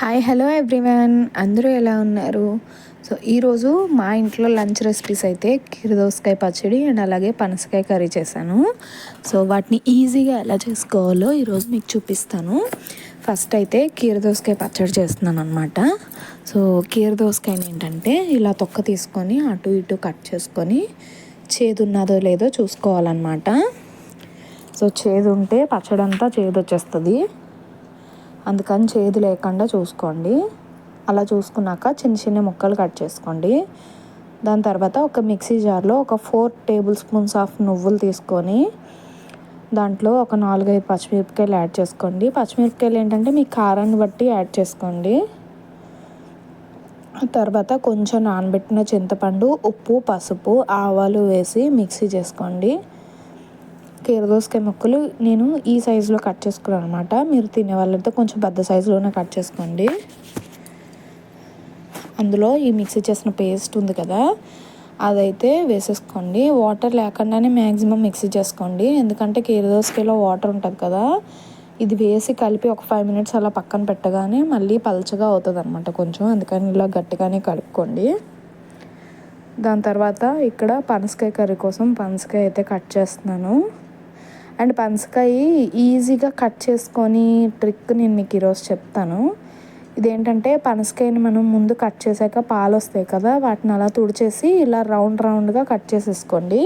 Hi hello everyone, అందరూ ఎలా ఉన్నారు? సో ఈరోజు మా ఇంట్లో లంచ్ రెసిపీస్ అయితే కీరదోసకాయ పచ్చడి అండ్ అలాగే పనసకాయ కర్రీ చేశాను. సో వాటిని ఈజీగా ఎలా చేసుకోవాలో ఈరోజు మీకు చూపిస్తాను. ఫస్ట్ అయితే కీరదోసకాయ పచ్చడి చేస్తున్నాను అనమాట. సో కీరదోసకాయని ఏంటంటే ఇలా తొక్క తీసుకొని అటు ఇటు కట్ చేసుకొని చేదు ఉన్నదో లేదో చూసుకోవాలన్నమాట. సో చేదు ఉంటే పచ్చడి అంతా చేదు వచ్చేస్తుంది, అందుకని చేదు లేకుండా చూసుకోండి. అలా చూసుకున్నాక చిన్న చిన్న ముక్కలు కట్ చేసుకోండి. దాని తర్వాత ఒక మిక్సీ జార్లో ఒక 4 టేబుల్ స్పూన్స్ ఆఫ్ నువ్వులు తీసుకొని దాంట్లో ఒక 4-5 పచ్చిమిరపకాయలు యాడ్ చేసుకోండి. పచ్చిమిరపకాయలు ఏంటంటే మీ కారాన్ని బట్టి యాడ్ చేసుకోండి. తర్వాత కొంచెం నానబెట్టిన చింతపండు, ఉప్పు, పసుపు, ఆవాలు వేసి మిక్సీ చేసుకోండి. కీరదోసకాయ ముక్కలు నేను ఈ సైజులో కట్ చేసుకున్నాను అనమాట. మీరు తినే వాళ్ళతో కొంచెం పెద్ద సైజులోనే కట్ చేసుకోండి. అందులో ఈ మిక్సీ చేసిన పేస్ట్ ఉంది కదా, అదైతే వేసేసుకోండి. వాటర్ లేకుండానే మ్యాక్సిమం మిక్సీ చేసుకోండి, ఎందుకంటే కీరదోసకాయలో వాటర్ ఉంటుంది కదా. ఇది వేసి కలిపి ఒక 5 మినిట్స్ అలా పక్కన పెట్టగానే మళ్ళీ పలచగా అవుతుంది అనమాట కొంచెం, అందుకని ఇలా గట్టిగానే కలుపుకోండి. దాని తర్వాత ఇక్కడ పనసకాయ కర్రీ కోసం పనసకాయ అయితే కట్ చేస్తున్నాను. అండ్ పనసకాయ ఈజీగా కట్ చేసుకొని ట్రిక్ నేను మీకు ఈరోజు చెప్తాను. ఇదేంటంటే పనసకాయని మనం ముందు కట్ చేసాక పాలు వస్తాయి కదా, వాటిని అలా తుడిచేసి ఇలా రౌండ్గా కట్ చేసేసుకోండి.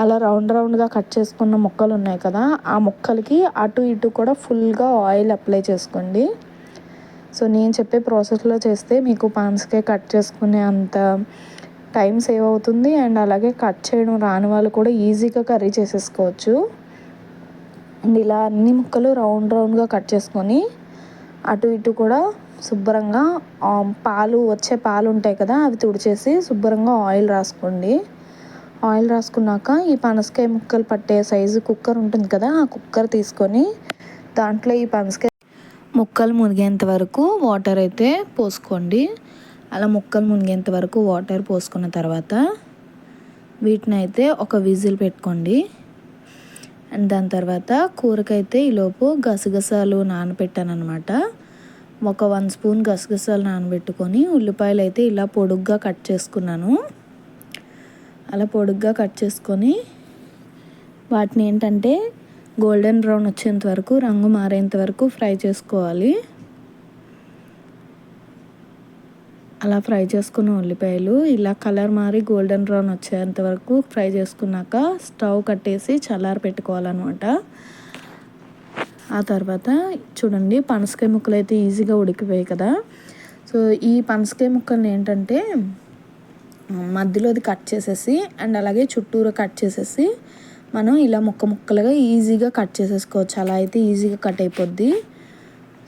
అలా రౌండ్గా కట్ చేసుకున్న ముక్కలు ఉన్నాయి కదా, ఆ ముక్కలకి అటు ఇటు కూడా ఫుల్గా ఆయిల్ అప్లై చేసుకోండి. సో నేను చెప్పే ప్రాసెస్లో చేస్తే మీకు పనసకాయ కట్ చేసుకునే అంత టైం సేవ్ అవుతుంది. అండ్ అలాగే కట్ చేయడం రాని వాళ్ళు కూడా ఈజీగా కర్రీ చేసేసుకోవచ్చు. అండ్ ఇలా అన్ని ముక్కలు రౌండ్గా కట్ చేసుకొని అటు ఇటు కూడా శుభ్రంగా వచ్చే పాలు ఉంటాయి కదా, అవి తుడిచేసి శుభ్రంగా ఆయిల్ రాసుకోండి. ఆయిల్ రాసుకున్నాక ఈ పనసకాయ ముక్కలు పట్టే సైజు కుక్కర్ ఉంటుంది కదా, ఆ కుక్కర్ తీసుకొని దాంట్లో ఈ పనసకాయ ముక్కలు మునిగేంత వరకు వాటర్ అయితే పోసుకోండి. అలా ముక్కలు మునిగేంత వరకు వాటర్ పోసుకున్న తర్వాత వీటిని అయితే ఒక విజిల్ పెట్టుకోండి. అండ్ దాని తర్వాత కూరకైతే ఈలోపు గసగసాలు నానబెట్టాను అనమాట. ఒక 1 స్పూన్ గసగసాలు నానబెట్టుకొని ఉల్లిపాయలు అయితే ఇలా పొడుగ్గా కట్ చేసుకున్నాను. అలా పొడుగ్గా కట్ చేసుకొని వాటిని ఏంటంటే గోల్డెన్ బ్రౌన్ వచ్చేంత వరకు, రంగు మారేంత వరకు ఫ్రై చేసుకోవాలి. అలా ఫ్రై చేసుకున్న ఉల్లిపాయలు ఇలా కలర్ మారి గోల్డెన్ బ్రౌన్ వచ్చేంత వరకు ఫ్రై చేసుకున్నాక స్టవ్ కట్టేసి చల్లారి పెట్టుకోవాలన్నమాట. ఆ తర్వాత చూడండి పనసకాయ ముక్కలు అయితే ఈజీగా ఉడికిపోయాయి కదా. సో ఈ పనసకాయ ముక్కల్ని ఏంటంటే మధ్యలోది కట్ చేసేసి అండ్ అలాగే చుట్టూరు కట్ చేసేసి మనం ఇలా ముక్కలుగా ఈజీగా కట్ చేసేసుకోవచ్చు. అలా అయితే ఈజీగా కట్ అయిపోద్ది.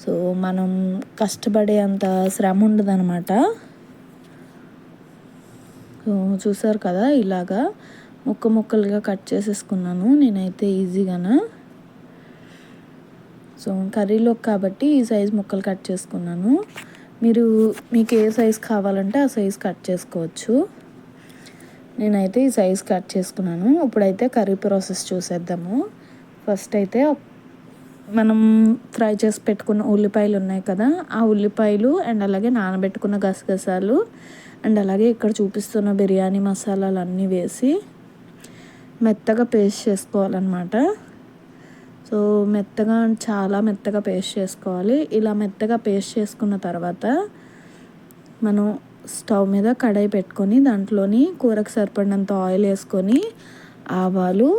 సో మనం కష్టపడే అంత శ్రమ ఉండదు అనమాట. సో చూసారు కదా, ఇలాగా ముక్కలుగా కట్ చేసేసుకున్నాను నేనైతే ఈజీగానా. సో కర్రీలో కాబట్టి ఈ సైజు ముక్కలు కట్ చేసుకున్నాను. మీకు ఏ సైజు కావాలంటే ఆ సైజు కట్ చేసుకోవచ్చు. నేనైతే ఈ సైజు కట్ చేసుకున్నాను. ఇప్పుడైతే కర్రీ ప్రాసెస్ చూసేద్దాము. ఫస్ట్ అయితే మనం ఫ్రై చేసి పెట్టుకున్న ఉల్లిపాయలు ఉన్నాయి కదా, ఆ ఉల్లిపాయలు అండ్ అలాగే నానబెట్టుకున్న గసగసాలు అండ్ అలాగే ఇక్కడ చూపిస్తున్న బిర్యానీ మసాలాలు అన్నీ వేసి మెత్తగా పేస్ట్ చేసుకోవాలన్నమాట. సో చాలా మెత్తగా పేస్ట్ చేసుకోవాలి. ఇలా మెత్తగా పేస్ట్ చేసుకున్న తర్వాత మనం స్టవ్ మీద కడాయి పెట్టుకొని దాంట్లోని కూరకు సరిపడినంత ఆయిల్ వేసుకొని ఆవాలు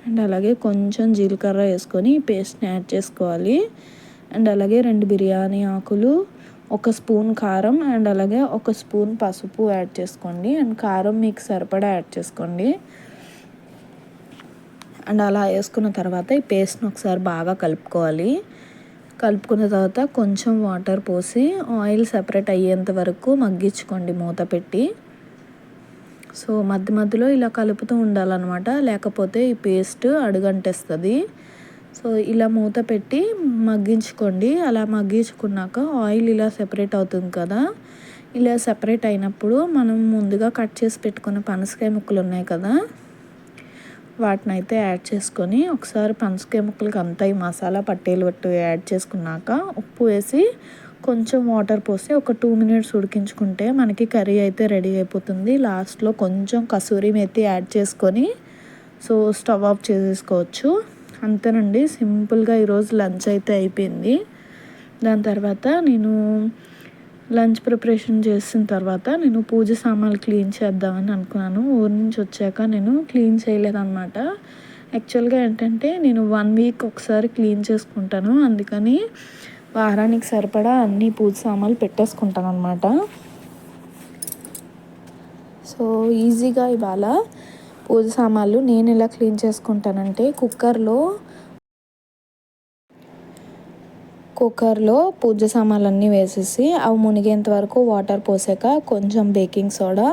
అండ్ అలాగే కొంచెం జీలకర్ర వేసుకొని పేస్ట్ని యాడ్ చేసుకోవాలి. అండ్ అలాగే 2 బిర్యానీ ఆకులు, 1 స్పూన్ కారం అండ్ అలాగే 1 స్పూన్ పసుపు యాడ్ చేసుకోండి. అండ్ కారం మీకు సరిపడా యాడ్ చేసుకోండి. అండ్ అలా వేసుకున్న తర్వాత ఈ పేస్ట్ని ఒకసారి బాగా కలుపుకోవాలి. కలుపుకున్న తర్వాత కొంచెం వాటర్ పోసి ఆయిల్ సెపరేట్ అయ్యేంత వరకు మగ్గించుకోండి మూత పెట్టి. సో మధ్యలో ఇలా కలుపుతూ ఉండాలన్నమాట, లేకపోతే ఈ పేస్ట్ అడుగంటేస్తుంది. సో ఇలా మూత పెట్టి మగ్గించుకోండి. అలా మగ్గించుకున్నాక ఆయిల్ ఇలా సెపరేట్ అవుతుంది కదా, ఇలా సెపరేట్ అయినప్పుడు మనం ముందుగా కట్ చేసి పెట్టుకున్న పనసకాయ ముక్కలు ఉన్నాయి కదా, వాటిని అయితే యాడ్ చేసుకొని ఒకసారి పనసకాయ ముక్కలకి అంతా ఈ మసాలా పట్టేలు యాడ్ చేసుకున్నాక ఉప్పు వేసి కొంచెం వాటర్ పోసి ఒక 2 మినిట్స్ ఉడికించుకుంటే మనకి కర్రీ అయితే రెడీ అయిపోతుంది. లాస్ట్లో కొంచెం కసూరి మేతి యాడ్ చేసుకొని సో స్టవ్ ఆఫ్ చేసేసుకోవచ్చు. అంతేనండి, సింపుల్గా ఈరోజు లంచ్ అయితే అయిపోయింది. దాని తర్వాత నేను లంచ్ ప్రిపరేషన్ చేసిన తర్వాత నేను పూజ సామాన్లు క్లీన్ చేద్దామని అనుకున్నాను. ఊరి నుంచి వచ్చాక నేను క్లీన్ చేయలేదన్నమాట. యాక్చువల్గా ఏంటంటే నేను 1 వీక్ ఒకసారి క్లీన్ చేసుకుంటాను. అందుకని వారానికి సరిపడా అన్ని పూజ సామాన్లు పెట్టేసుకుంటాను అనమాట. సో ఈజీగా ఇవాళ పూజ సామాన్లు నేను ఎలా క్లీన్ చేసుకుంటానంటే కుక్కర్లో పూజ సామాన్లన్నీ వేసేసి అవి మునిగేంత వరకు వాటర్ పోసాక కొంచెం బేకింగ్ సోడా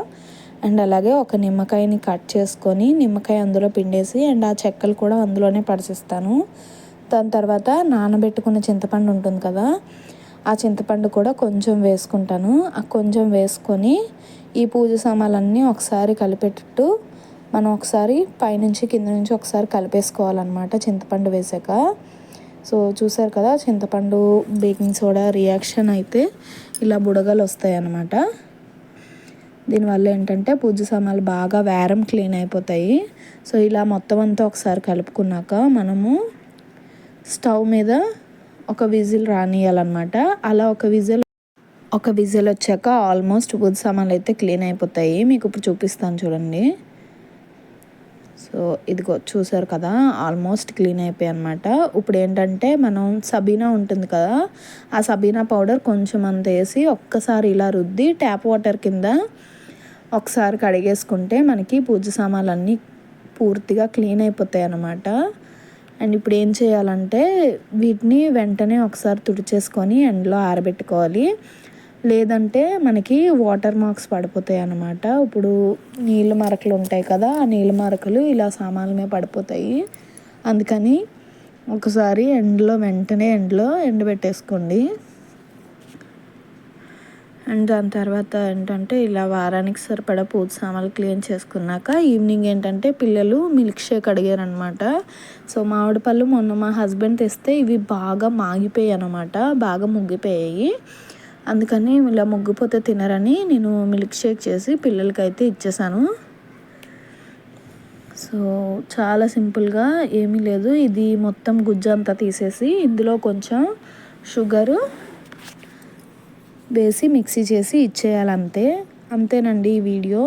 అండ్ అలాగే ఒక నిమ్మకాయని కట్ చేసుకొని నిమ్మకాయ అందులో పిండేసి అండ్ ఆ చెక్కలు కూడా అందులోనే పడిసిస్తాను. దాని తర్వాత నానబెట్టుకున్న చింతపండు ఉంటుంది కదా, ఆ చింతపండు కూడా కొంచెం వేసుకుంటాను. ఆ కొంచెం వేసుకొని ఈ పూజ సామాన్లన్నీ ఒకసారి కలిపేటట్టు మనం ఒకసారి పైనుంచి కింద నుంచి ఒకసారి కలిపేసుకోవాలన్నమాట చింతపండు వేసాక. సో చూసారు కదా, చింతపండు బేకింగ్ సోడా రియాక్షన్ అయితే ఇలా బుడగలు వస్తాయి అన్నమాట. దీనివల్ల ఏంటంటే పూజ సామాన్లు బాగా వేరం క్లీన్ అయిపోతాయి. సో ఇలా మొత్తం అంతా ఒకసారి కలుపుకున్నాక మనము స్టవ్ మీద ఒక విజిల్ రానియాలన్నమాట. అలా ఒక విజిల్ వచ్చాక ఆల్మోస్ట్ పూజ సామాన్లు అయితే క్లీన్ అయిపోతాయి. మీకు ఇప్పుడు చూపిస్తాను చూడండి. సో ఇదిగో చూసారు కదా, ఆల్మోస్ట్ క్లీన్ అయిపోయాయి అనమాట. ఇప్పుడు ఏంటంటే మనం సబీనా ఉంటుంది కదా, ఆ సబీనా పౌడర్ కొంచెం అంత వేసి ఒక్కసారి ఇలా రుద్ది ట్యాప్ వాటర్ కింద ఒకసారి కడిగేసుకుంటే మనకి పూజ సామాన్లు అన్నీ పూర్తిగా క్లీన్ అయిపోతాయి అన్నమాట. అండ్ ఇప్పుడు ఏం చేయాలంటే వీటిని వెంటనే ఒకసారి తుడిచేసుకొని ఎండలో ఆరబెట్టుకోవాలి. లేదంటే మనకి వాటర్ మార్క్స్ పడిపోతాయి అన్నమాట. ఇప్పుడు నీళ్ళు మరకలు ఉంటాయి కదా, ఆ నీళ్ళు మరకలు ఇలా సామాన్ల మీద పడిపోతాయి. అందుకని ఒకసారి వెంటనే ఎండలో ఎండబెట్టేసుకోండి. అండ్ దాని తర్వాత ఏంటంటే ఇలా వారానికి సరిపడా పూజ సామాన్లు క్లీన్ చేసుకున్నాక ఈవినింగ్ ఏంటంటే పిల్లలు మిల్క్ షేక్ అడిగారనమాట. సో మామిడి పళ్ళు మొన్న మా హస్బెండ్ తెస్తే ఇవి బాగా మాగిపోయాయి అనమాట, బాగా ముగ్గిపోయాయి. అందుకని ఇలా ముగ్గిపోతే తినరని నేను మిల్క్ షేక్ చేసి పిల్లలకైతే ఇచ్చేసాను. సో చాలా సింపుల్గా ఏమీ లేదు, ఇది మొత్తం గుజ్జంతా తీసేసి ఇందులో కొంచెం షుగరు వేసి మిక్సీ చేసి ఇచ్చేయాలంతే. అంతేనండి ఈ వీడియో.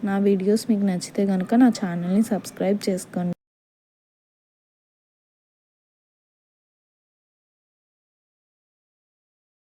నా వీడియోస్ మీకు నచ్చితే కనుక నా ఛానల్ని సబ్స్క్రైబ్ చేసుకోండి.